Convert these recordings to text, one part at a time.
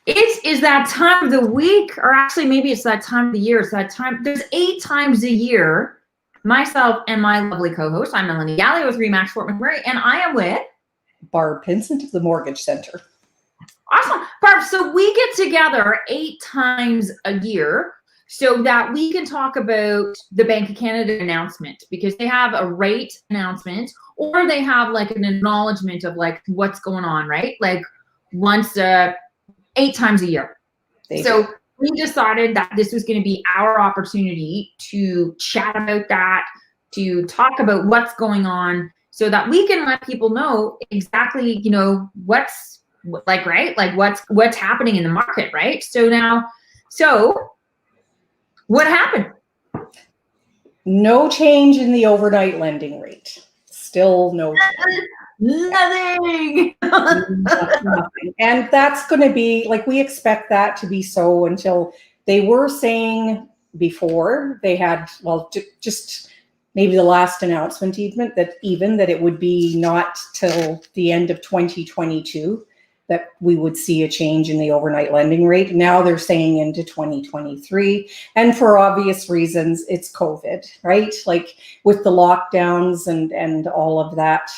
It is that time of the week, or actually maybe it's that time of the year. It's that time. There's 8 times a year. Myself and my lovely co-host, I'm Melanie Galea with RE/MAX Fort McMurray, and I am with Barb Pinsent of the Mortgage Center. Awesome. Barb, so we get together 8 times a year so that we can talk about the Bank of Canada announcement, because they have a rate announcement, or they have like an acknowledgement of like what's going on, right? Like once 8 times a year. So we decided that this was going to be our opportunity to chat about that, to talk about what's going on, so that we can let people know exactly, you know, what's like, right? Like what's happening in the market, right? So what happened? No change in the overnight lending rate. Still no change. Nothing. Nothing. And that's going to be, like, we expect that to be so until they were saying before they had, well, just maybe the last announcement that it would be not till the end of 2022 that we would see a change in the overnight lending rate. Now they're saying into 2023. And for obvious reasons, it's COVID, right? Like with the lockdowns and all of that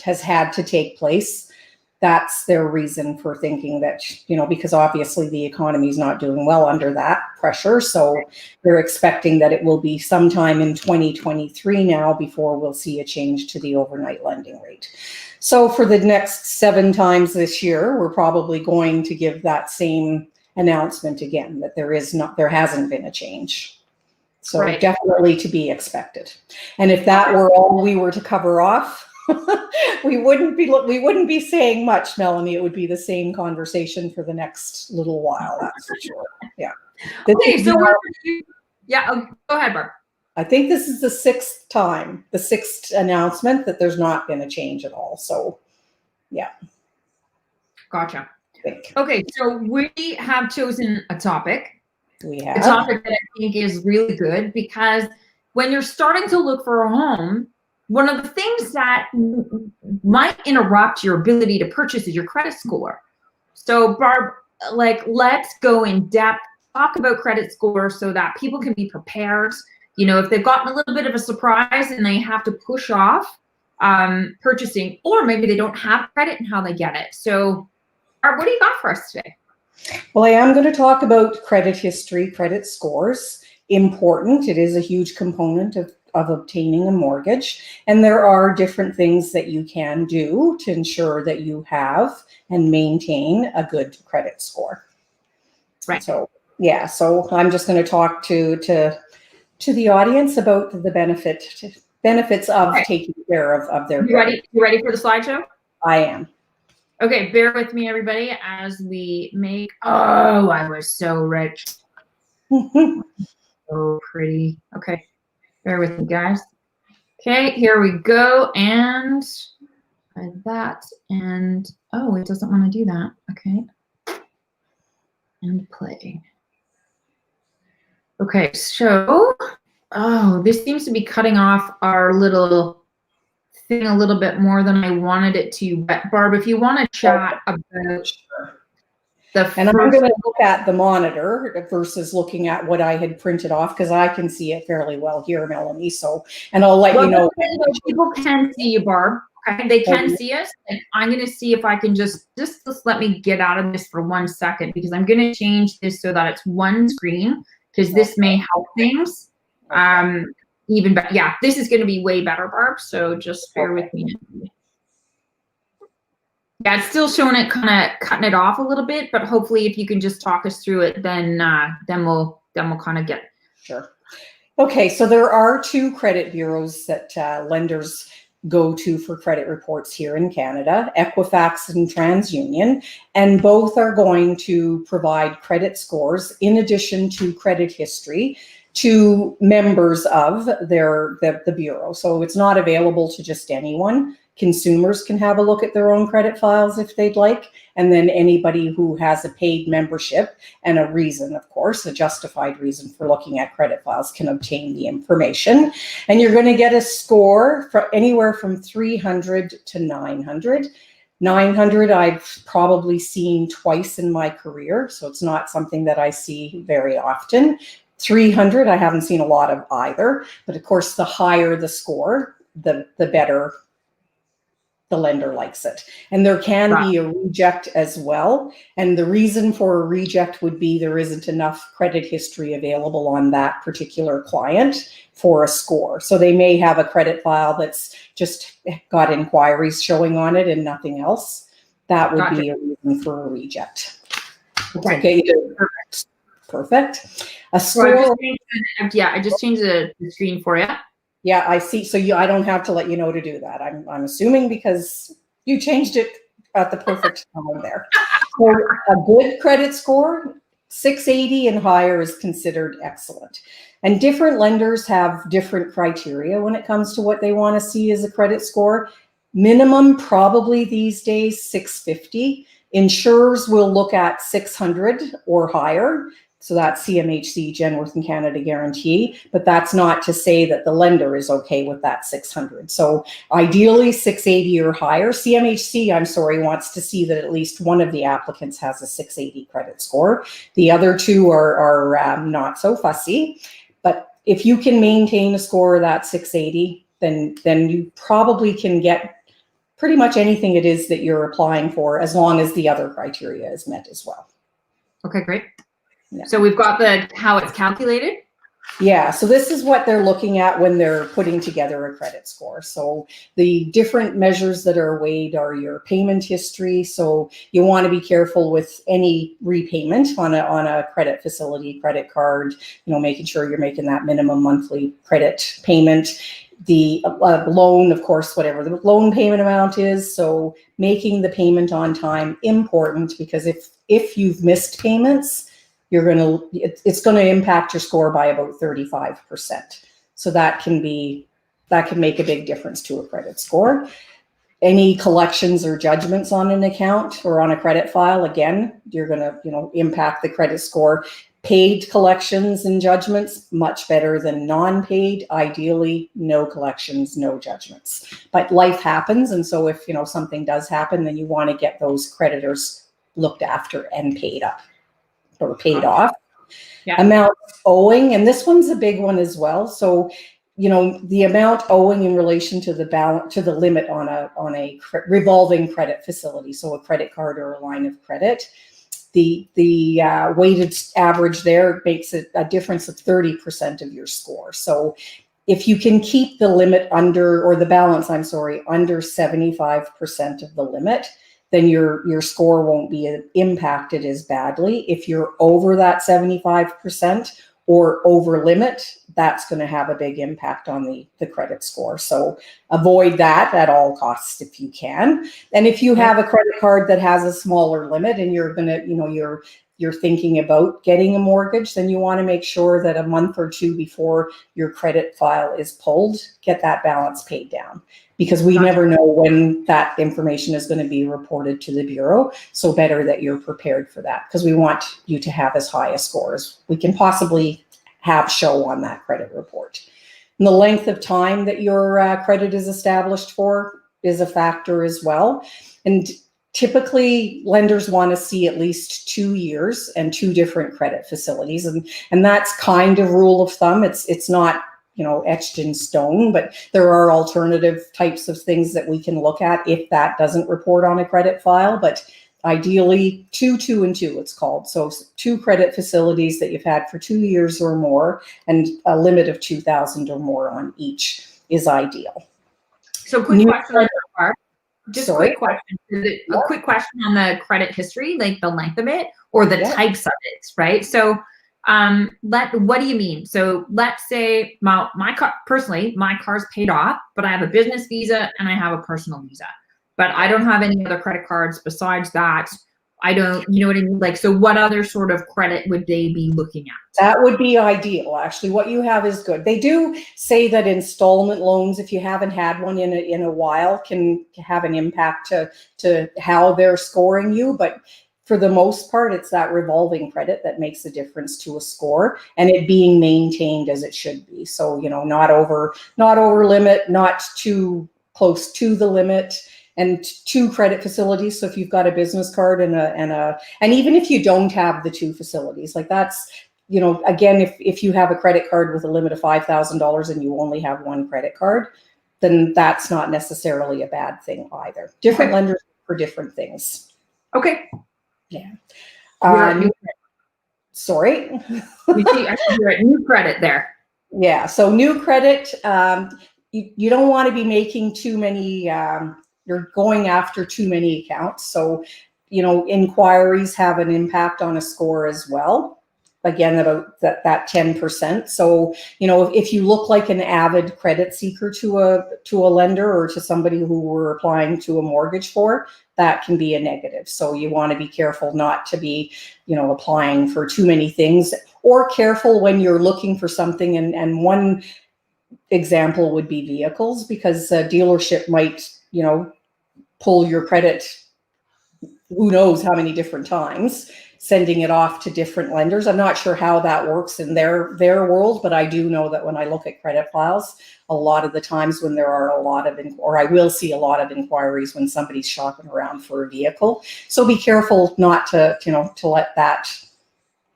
has had to take place. That's their reason for thinking that, you know, because obviously the economy is not doing well under that pressure. So they're expecting that it will be sometime in 2023 now before we'll see a change to the overnight lending rate. So for the next 7 times this year, we're probably going to give that same announcement again, that there hasn't been a change. So Definitely to be expected. And if that were all we were to cover off, we wouldn't be saying much, Melanie. It would be the same conversation for the next little while, that's for sure. Yeah. Okay, so go ahead, Barb. I think this is the 6th announcement that there's not been a change at all. So, yeah. Gotcha. Okay, so we have chosen a topic. We have. A topic that I think is really good, because when you're starting to look for a home, one of the things that might interrupt your ability to purchase is your credit score. So Barb, like, let's go in depth, talk about credit score so that people can be prepared. You know, if they've gotten a little bit of a surprise and they have to push off purchasing, or maybe they don't have credit and how they get it. So Barb, what do you got for us today? Well, I am going to talk about credit history, credit scores. Important. It is a huge component of obtaining a mortgage. And there are different things that you can do to ensure that you have and maintain a good credit score. Right. So, yeah, so I'm just going to talk to the audience about the benefits of taking care of their credit. You ready for the slideshow? I am. Okay, bear with me, everybody, as we make, oh, I was so rich. So pretty. Okay. Bear with me, guys. Okay, here we go. And that, and oh, it doesn't want to do that. Okay. And play. Okay, so, oh, this seems to be cutting off our little thing a little bit more than I wanted it to. But Barb, if you want to chat about and I'm going to look at the monitor versus looking at what I had printed off, because I can see it fairly well here, Melanie. So, and I'll let you know. People can see you, Barb. Okay, they can see us. And I'm going to see if I can just let me get out of this for 1 second, because I'm going to change this so that it's one screen, because this may help things. Even better. Yeah, this is going to be way better, Barb. So just bear with me. Yeah, it's still showing it, kind of cutting it off a little bit, but hopefully if you can just talk us through it, then we'll kind of get it. Sure. Okay, so there are 2 credit bureaus that lenders go to for credit reports here in Canada, Equifax and TransUnion, and both are going to provide credit scores in addition to credit history to members of the bureau. So it's not available to just anyone. Consumers can have a look at their own credit files if they'd like, and then anybody who has a paid membership and a reason, of course, a justified reason for looking at credit files, can obtain the information. And you're going to get a score for anywhere from 300 to 900. 900 I've probably seen twice in my career, so it's not something that I see very often. 300 I haven't seen a lot of either, but of course the higher the score, the better the lender likes it. And there can be a reject as well. And the reason for a reject would be there isn't enough credit history available on that particular client for a score. So they may have a credit file that's just got inquiries showing on it and nothing else. That would be a reason for a reject. Okay. Perfect. A score. I just changed the screen for you. Yeah, I see. So I don't have to let you know to do that. I'm assuming because you changed it at the perfect time there. So a good credit score, 680 and higher is considered excellent. And different lenders have different criteria when it comes to what they want to see as a credit score. Minimum probably these days 650. Insurers will look at 600 or higher. So that's CMHC, Genworth and Canada Guarantee, but that's not to say that the lender is okay with that 600. So ideally 680 or higher. CMHC, I'm sorry, wants to see that at least one of the applicants has a 680 credit score. The other two are not so fussy, but if you can maintain a score of that 680, then you probably can get pretty much anything it is that you're applying for, as long as the other criteria is met as well. Okay, great. Yeah. So we've got how it's calculated. Yeah, so this is what they're looking at when they're putting together a credit score. So the different measures that are weighed are your payment history. So you want to be careful with any repayment on a credit facility, credit card, making sure you're making that minimum monthly credit payment. The loan, of course, whatever the loan payment amount is. So making the payment on time, important, because if you've missed payments, it's going to impact your score by about 35%. So that can make a big difference to a credit score. Any collections or judgments on an account or on a credit file, again, you're going to, impact the credit score. Paid collections and judgments, much better than non-paid. Ideally, no collections, no judgments. But life happens. And so if, something does happen, then you want to get those creditors looked after and paid up. Or paid off. Yeah. Amount owing, and this one's a big one as well. So, the amount owing in relation to the balance, to the limit on a revolving credit facility, so a credit card or a line of credit, the weighted average there makes it a difference of 30% of your score. So if you can keep the limit under, or the balance, under 75% of the limit, then your score won't be impacted as badly. If you're over that 75% or over limit, that's going to have a big impact on the credit score. So avoid that at all costs if you can. And if you have a credit card that has a smaller limit and you're going to, you're thinking about getting a mortgage, then you want to make sure that a month or two before your credit file is pulled, get that balance paid down, because we never know when that information is going to be reported to the Bureau. So better that you're prepared for that, because we want you to have as high a score as we can possibly have show on that credit report. And the length of time that your credit is established for is a factor as well. And typically, lenders want to see at least 2 years and 2 different credit facilities. And that's kind of rule of thumb. It's not, etched in stone, but there are alternative types of things that we can look at if that doesn't report on a credit file. But ideally, 2, 2, and 2, it's called. So 2 credit facilities that you've had for 2 years or more, and a limit of $2,000 or more on each is ideal. So quick question, Barb. Just a quick question. A quick question on the credit history, like the length of it or the types of it, right? So what do you mean? So let's say my car, personally, my car's paid off, but I have a business visa and I have a personal visa, but I don't have any other credit cards besides that. I don't, you know what I mean? Like, so what other sort of credit would they be looking at? That would be ideal. Actually, what you have is good. They do say that installment loans, if you haven't had one in a while, can have an impact to how they're scoring you. But for the most part, it's that revolving credit that makes a difference to a score, and it being maintained as it should be. So, not over limit, not too close to the limit. and 2 credit facilities. So if you've got a business card and even if you don't have the 2 facilities, like that's, you know, again, if you have a credit card with a limit of $5,000 and you only have 1 credit card, then that's not necessarily a bad thing either. Different lenders for different things. Okay. Yeah. Sorry. You see, I see you're at new credit there. Yeah. So new credit, you don't want to be making too many, you're going after too many accounts. So, you know, inquiries have an impact on a score as well. Again, about that 10%. So, you know, if you look like an avid credit seeker to a lender or to somebody who we're applying to a mortgage for, that can be a negative. So you want to be careful not to be, you know, applying for too many things, or careful when you're looking for something. And one example would be vehicles, because a dealership might, you know, pull your credit who knows how many different times, sending it off to different lenders. I'm not sure how that works in their world, but I do know that when I look at credit files, a lot of the times when there are a lot of, or I will see a lot of inquiries when somebody's shopping around for a vehicle. So be careful not to, you know, to let that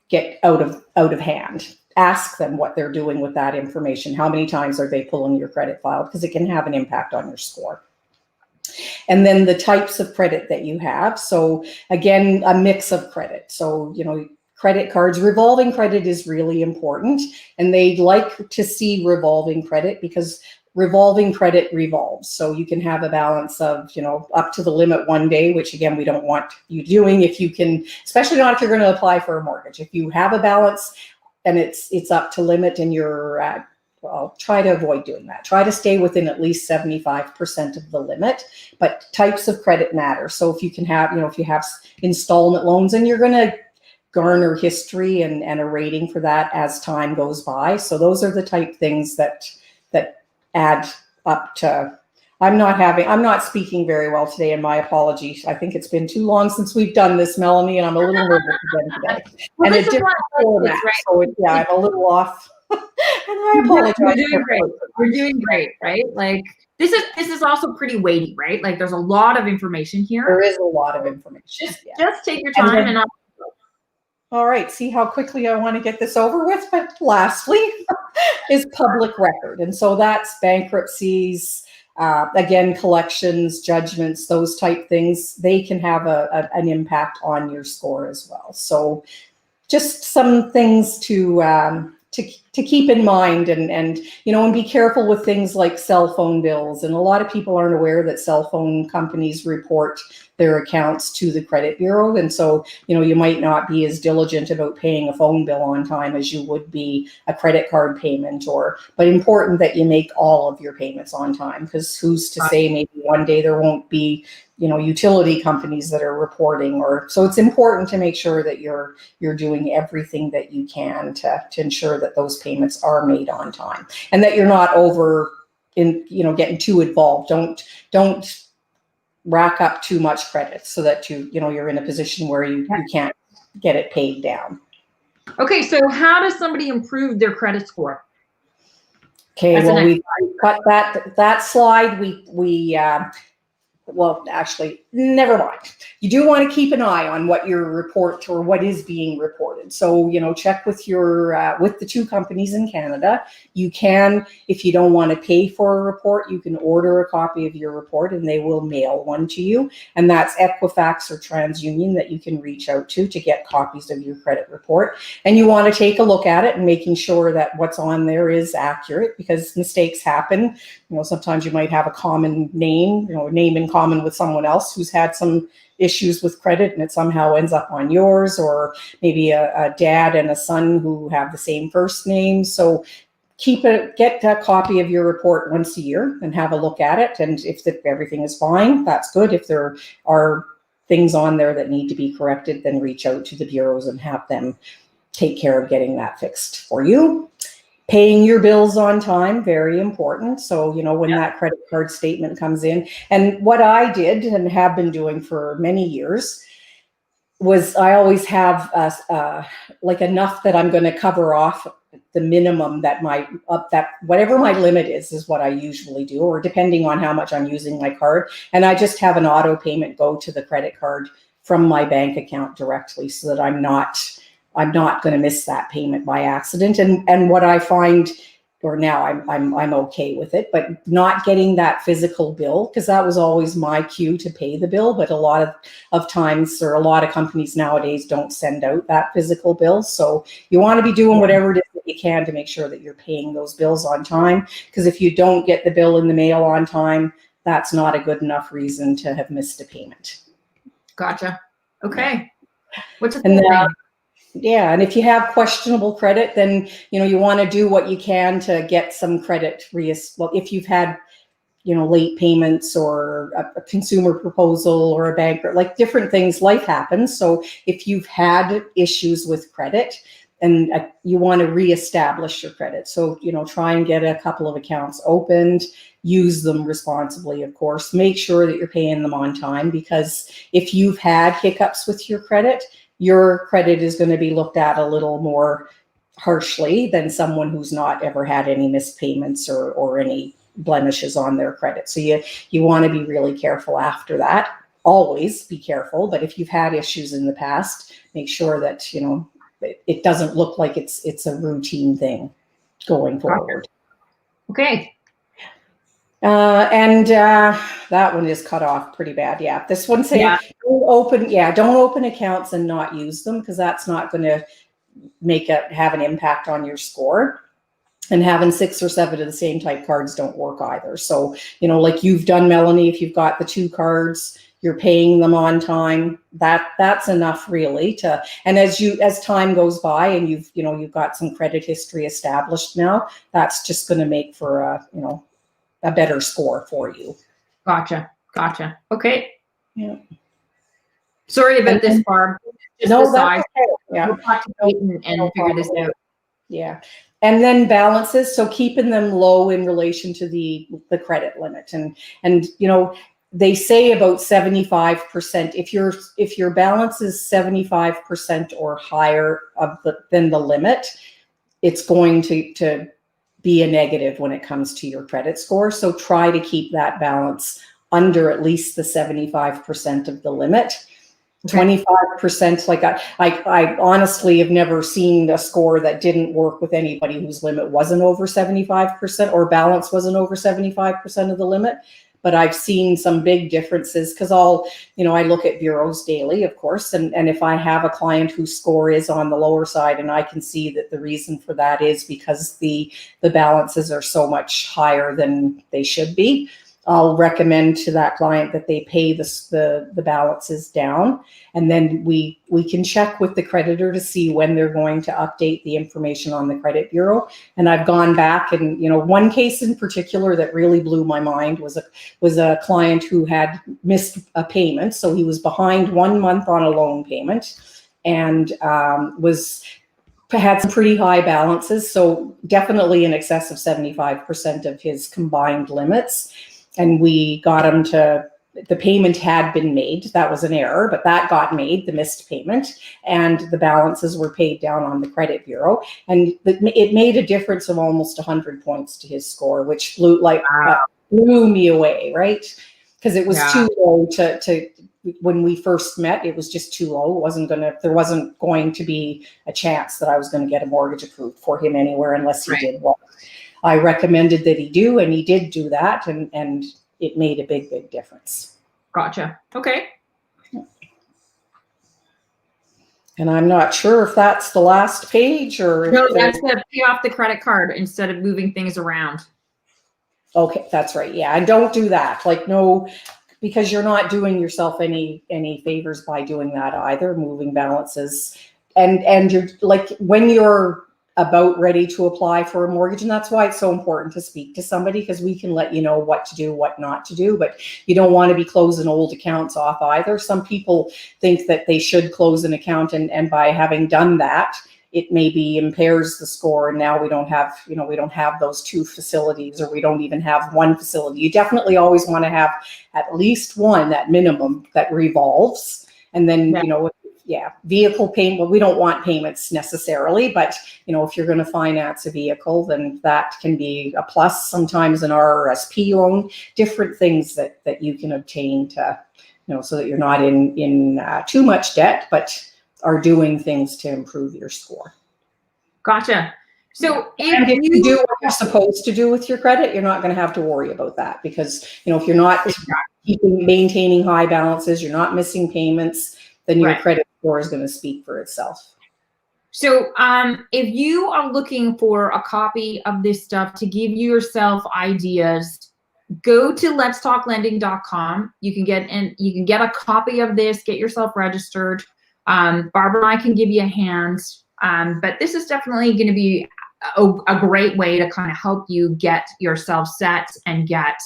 get out of hand. Ask them what they're doing with that information. How many times are they pulling your credit file? Because it can have an impact on your score. And then the types of credit that you have. So again, a mix of credit. So, you know, credit cards, revolving credit is really important. And they'd like to see revolving credit because revolving credit revolves. So you can have a balance of, you know, up to the limit one day, which again, we don't want you doing if you can, especially not if you're going to apply for a mortgage. If you have a balance and it's up to limit and you're at, well, try to avoid doing that. Try to stay within at least 75% of the limit, but types of credit matter. So if you can have, you know, if you have installment loans, and you're going to garner history and a rating for that as time goes by. So those are the type things that add up to. I'm not speaking very well today, and my apologies. I think it's been too long since we've done this, Melanie, and I'm a little nervous again today. Well, and a different format, right? So yeah, I'm a little off. And I apologize. You're doing great. You're doing great, right? Like this is also pretty weighty, right? Like there's a lot of information here. There is a lot of information. Just take your time and all right, see how quickly I want to get this over with. But lastly is public record. And so that's bankruptcies, again, collections, judgments, those type things. They can have an impact on your score as well. So just some things to keep in mind, and you know, and be careful with things like cell phone bills. And a lot of people aren't aware that cell phone companies report their accounts to the credit bureau. And so, you know, you might not be as diligent about paying a phone bill on time as you would be a credit card payment, but important that you make all of your payments on time, because who's to say maybe one day there won't be, you know, utility companies that are reporting, so it's important to make sure that you're doing everything that you can to ensure that those payments are made on time, and that you're not getting too involved. Don't rack up too much credit so that you're in a position where you can't get it paid down. Okay, so how does somebody improve their credit score? Okay, well, we cut that slide. Well, actually, never mind. You do want to keep an eye on what your report or what is being reported. So, you know, check with with the 2 companies in Canada. You can, if you don't want to pay for a report, you can order a copy of your report and they will mail one to you. And that's Equifax or TransUnion that you can reach out to get copies of your credit report. And you want to take a look at it and making sure that what's on there is accurate, because mistakes happen. You know, sometimes you might have a common name, a name in common with someone else who's had some issues with credit, and it somehow ends up on yours, or maybe a dad and a son who have the same first name. So get a copy of your report once a year and have a look at it. And if everything is fine, that's good. If there are things on there that need to be corrected, then reach out to the bureaus and have them take care of getting that fixed for you. Paying your bills on time, very important. So, you know, when that credit card statement comes in, and what I did and have been doing for many years was I always have like enough that I'm going to cover off the minimum that whatever my limit is what I usually do, or depending on how much I'm using my card. And I just have an auto payment go to the credit card from my bank account directly, so that I'm not going to miss that payment by accident. And what I find, or now I'm okay with it, but not getting that physical bill, because that was always my cue to pay the bill. But a lot of times, or a lot of companies nowadays, don't send out that physical bill. So you want to be doing whatever it is that you can to make sure that you're paying those bills on time. Because if you don't get the bill in the mail on time, that's not a good enough reason to have missed a payment. Gotcha. Okay. What's the And name? yeah, and if you have questionable credit, then you want to do what you can to get some credit. Well, if you've had late payments, or a consumer proposal, or a banker, like different things, life happens. So if you've had issues with credit, and you want to reestablish your credit, so try and get a couple of accounts opened. Use them responsibly, of course. Make sure that you're paying them on time, because if you've had hiccups with your credit is going to be looked at a little more harshly than someone who's not ever had any missed payments or any blemishes on their credit. So you want to be really careful after that. Always be careful, but if you've had issues in the past, make sure that it doesn't look like it's a routine thing going forward. Okay. And that one is cut off pretty bad. Yeah, this one saying don't open accounts and not use them, because that's not going to have an impact on your score. And having 6 or 7 of the same type cards don't work either. So like you've done, Melanie, if you've got the 2 cards, you're paying them on time, that's enough really to. And as time goes by and you've got some credit history established now, that's just going to make for a better score for you. Gotcha. Okay. Yeah. Sorry about this, Barb. Just no, the that's size. okay. Yeah. We'll talk to Peyton and figure this out. Yeah. And then balances, so keeping them low in relation to the credit limit. And they say about 75%. If your balance is 75% or higher than the limit, it's going to be a negative when it comes to your credit score. So try to keep that balance under at least the 75% of the limit. 25%, like I honestly have never seen a score that didn't work with anybody whose limit wasn't over 75% or balance wasn't over 75% of the limit. But I've seen some big differences, because I look at bureaus daily, of course, and if I have a client whose score is on the lower side, and I can see that the reason for that is because the balances are so much higher than they should be, I'll recommend to that client that they pay the balances down, and then we can check with the creditor to see when they're going to update the information on the credit bureau. And I've gone back, and one case in particular that really blew my mind was a client who had missed a payment, so he was behind 1 month on a loan payment, and had some pretty high balances, so definitely in excess of 75% of his combined limits. And we got him the payment had been made. That was an error, but that got made, the missed payment, and the balances were paid down on the credit bureau. And it made a difference of almost 100 points to his score, which blew me away, right? Because it was too low to when we first met, it was just too low. There wasn't going to be a chance that I was going to get a mortgage approved for him anywhere unless he did what I recommended that he do, and he did do that, and it made a big, big difference. Gotcha. Okay. And I'm not sure if that's the last page or. No, that's to pay off the credit card instead of moving things around. Okay, that's right. Yeah, and don't do that. Because you're not doing yourself any favors by doing that either, moving balances. And you're when you're about ready to apply for a mortgage, and that's why it's so important to speak to somebody, because we can let you know what to do, what not to do, but you don't want to be closing old accounts off either. Some people think that they should close an account, and by having done that, it maybe impairs the score, and now we don't have those 2 facilities, or we don't even have 1 facility. You definitely always want to have at least one at minimum that revolves, and then yeah, vehicle payment. Well, we don't want payments necessarily, but if you're going to finance a vehicle, then that can be a plus. Sometimes an RRSP loan, different things that you can obtain to, so that you're not in too much debt, but are doing things to improve your score. Gotcha. So if you do what you're supposed to do with your credit, you're not going to have to worry about that, because if you're not maintaining high balances, you're not missing payments, then your credit score is going to speak for itself. So if you are looking for a copy of this stuff to give yourself ideas, go to letstalklending.com. You can get a copy of this, get yourself registered. Barb and I can give you a hand. But this is definitely going to be a great way to kind of help you get yourself set and get,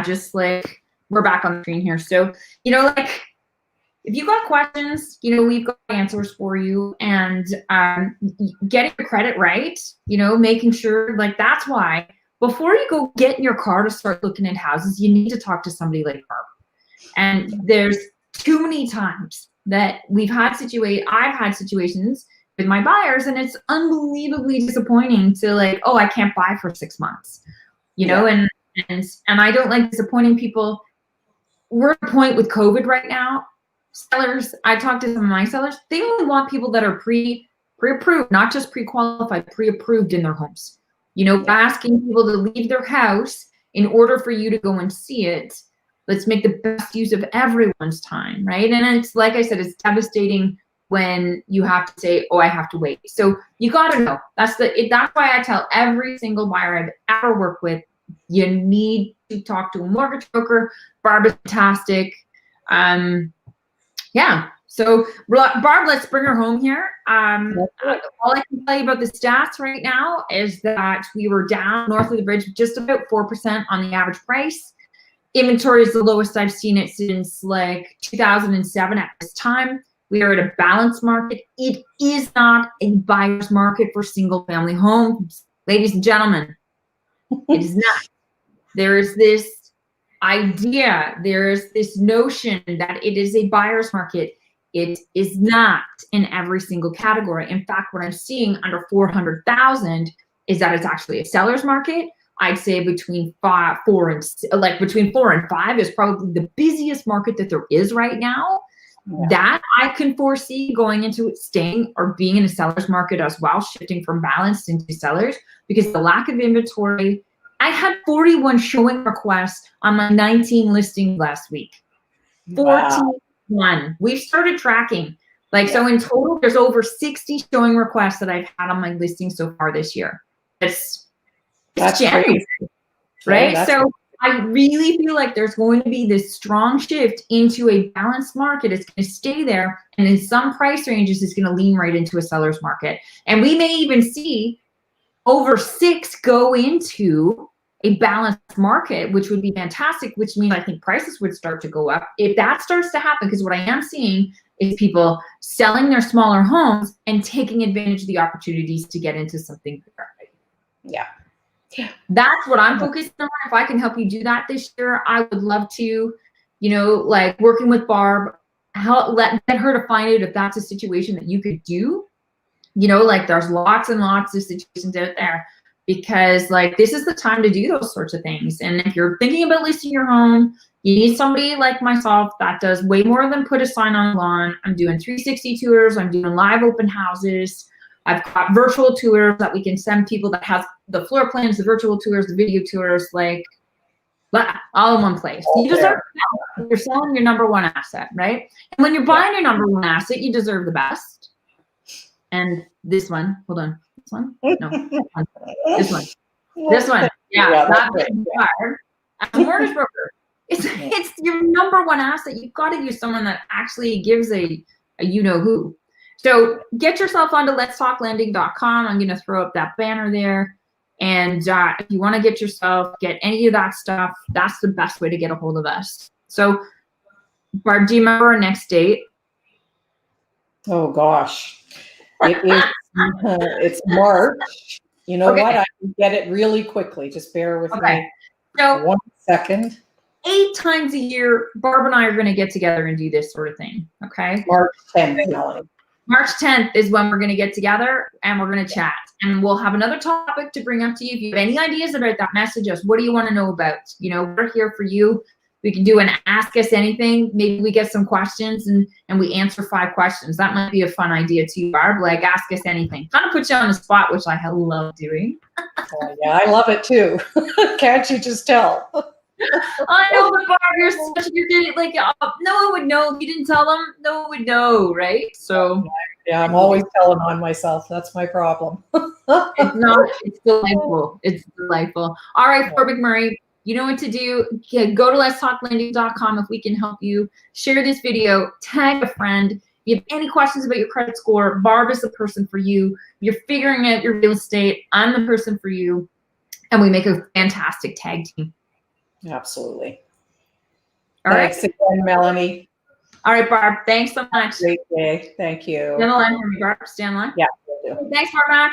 just like we're back on the screen here. So, like if you got questions, we've got answers for you, and getting your credit right, making sure, like, that's why before you go get in your car to start looking at houses, you need to talk to somebody like Barb. And there's too many times that I've had situations with my buyers, and it's unbelievably disappointing to, like, oh, I can't buy for 6 months, and I don't like disappointing people. We're at a point with COVID right now. Sellers, I talked to some of my sellers, they only want people that are pre-approved, not just pre-qualified, pre-approved in their homes. Asking people to leave their house in order for you to go and see it. Let's make the best use of everyone's time, right? And it's, like I said, it's devastating when you have to say, oh, I have to wait. So you got to know. That's why I tell every single buyer I've ever worked with, you need to talk to a mortgage broker. Barb is fantastic. So Barb, let's bring her home here. All I can tell you about the stats right now is that we were down north of the bridge, just about 4% on the average price. Inventory is the lowest I've seen it since like 2007 at this time. We are at a balanced market. It is not a buyer's market for single family homes. Ladies and gentlemen, it is not. There is this idea, there is this notion that it is a buyer's market. It is not in every single category. In fact, what I'm seeing under 400,000 is that it's actually a seller's market. I'd say between 4 and 5 is probably the busiest market that there is right now. Yeah. That I can foresee going into it, staying or being in a seller's market as well, shifting from balanced into sellers, because the lack of inventory. I had 41 showing requests on my 19 listings last week. 41. Wow. We've started tracking. So in total, there's over 60 showing requests that I've had on my listing so far this year. That's January, right? Yeah, so I really feel like there's going to be this strong shift into a balanced market. It's going to stay there. And in some price ranges, it's going to lean right into a seller's market. And we may even see over 6 go into a balanced market, which would be fantastic, which means I think prices would start to go up. If that starts to happen, because what I am seeing is people selling their smaller homes and taking advantage of the opportunities to get into something bigger. Yeah. That's what I'm focused on. If I can help you do that this year, I would love to, like working with Barb, get her to find out if that's a situation that you could do. There's lots and lots of situations out there, because this is the time to do those sorts of things. And if you're thinking about listing your home, you need somebody like myself that does way more than put a sign on the lawn. I'm doing 360 tours. I'm doing live open houses. I've got virtual tours that we can send people that have the floor plans, the virtual tours, the video tours, all in one place. You deserve that. You're selling your number one asset, right? And when you're buying your number one asset, you deserve the best. And this one, hold on. This one? No. This one. This one. Yeah. That's a mortgage broker. It's your number one asset. You've got to use someone that actually gives a you-know-who. So get yourself onto letstalklending.com. I'm going to throw up that banner there. And if you want to get any of that stuff, that's the best way to get a hold of us. So, Barb, do you remember our next date? Oh, gosh. It is, it's March. You know what? I can get it really quickly. Just bear with me. So 1 second. 8 times a year, Barb and I are going to get together and do this sort of thing. Okay. March 10th, Melanie. March 10th is when we're going to get together and we're going to chat, and we'll have another topic to bring up to you. If you have any ideas about that, message us. What do you want to know about? You know, we're here for you. We can do an ask us anything. Maybe we get some questions and we answer 5 questions. That might be a fun idea too, Barb. Like, ask us anything. Kind of put you on the spot, which I love doing. Oh, yeah, I love it too. Can't you just tell? I know, but Barb, you're getting like, no one would know if you didn't tell them. No one would know, right? So yeah, I'm always telling on myself. That's my problem. it's not. It's delightful. It's delightful. All right, for McMurray, you know what to do. Go to letstalklending.com if we can help you. Share this video. Tag a friend. If you have any questions about your credit score, Barb is the person for you. You're figuring out your real estate. I'm the person for you, and we make a fantastic tag team. Absolutely. All right. Thanks again, Melanie. All right, Barb. Thanks so much. Great day. Thank you. Stand on the line for me, Barb. Stand on the line. Yeah, will do. Thanks, Barb.